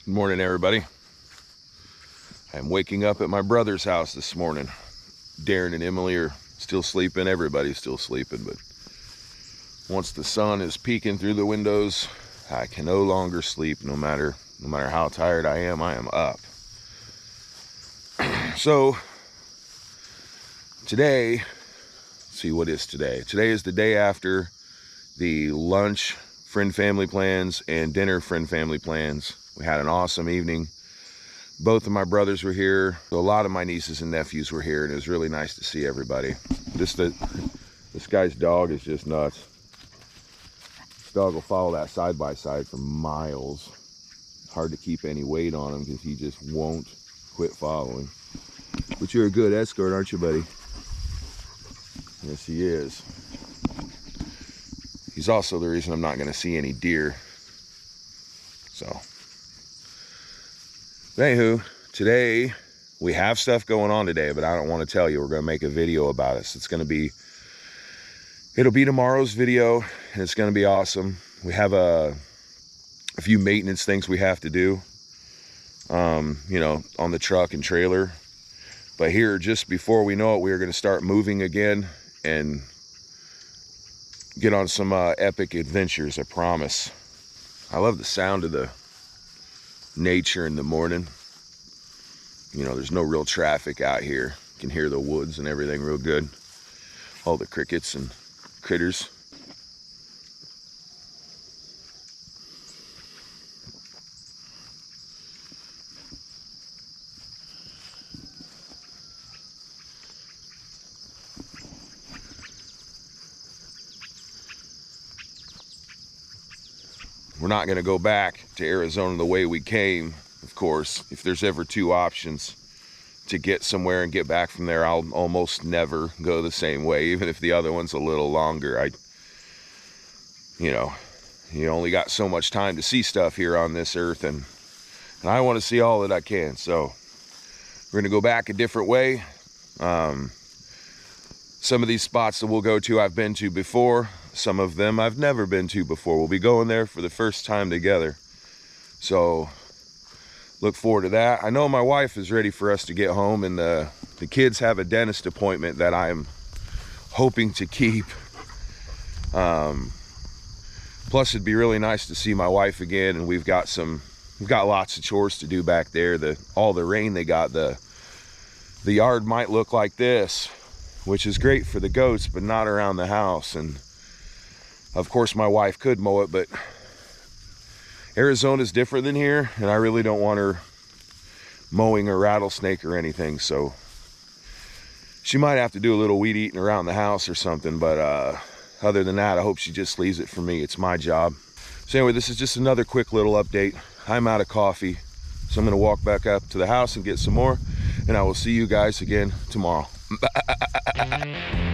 Good morning, everybody. I'm waking up at my brother's house this morning. Daren and Emily are still sleeping. Everybody's still sleeping, but once the sun is peeking through the windows, I can no longer sleep. No matter how tired I am up. So today, let's see, what is today? Today is the day after the lunch friend family plans and dinner friend family plans. We had an awesome evening. Both of my brothers were here. A lot of my nieces and nephews were here, and it was really nice to see everybody. This guy's dog is just nuts. This dog will follow that side by side for miles. It's hard to keep any weight on him because he just won't quit following. But you're a good escort, aren't you, buddy? Yes, he is. He's also the reason I'm not going to see any deer. So, anywho, today we have stuff going on today, but I don't want to tell you. We're going to make a video about it. So it'll be tomorrow's video, and it's going to be awesome. We have a few maintenance things we have to do, you know, on the truck and trailer. But here, just before we know it, we are going to start moving again and get on some epic adventures, I promise. I love the sound of the nature in the morning. You know, there's no real traffic out here. You can hear the woods and everything real good. All the crickets and critters. We're not going to go back to Arizona the way we came, of course. If there's ever two options to get somewhere and get back from there, I'll almost never go the same way, even if the other one's a little longer. You know, you only got so much time to see stuff here on this earth, and I want to see all that I can. So we're going to go back a different way. Some of these spots that we'll go to I've been to before. Some of them I've never been to before. We'll be going there for the first time together. So look forward to that. I know my wife is ready for us to get home, and the kids have a dentist appointment that I'm hoping to keep. Plus it'd be really nice to see my wife again, and we've got lots of chores to do back there. All the rain they got, the yard might look like this, which is great for the goats, but not around the house. And of course my wife could mow it, but Arizona's different than here, and I really don't want her mowing a rattlesnake or anything. So she might have to do a little weed eating around the house or something, but other than that, I hope she just leaves it for me. It's my job. So anyway, this is just another quick little update. I'm out of coffee, so I'm going to walk back up to the house and get some more, and I will see you guys again tomorrow. Bye.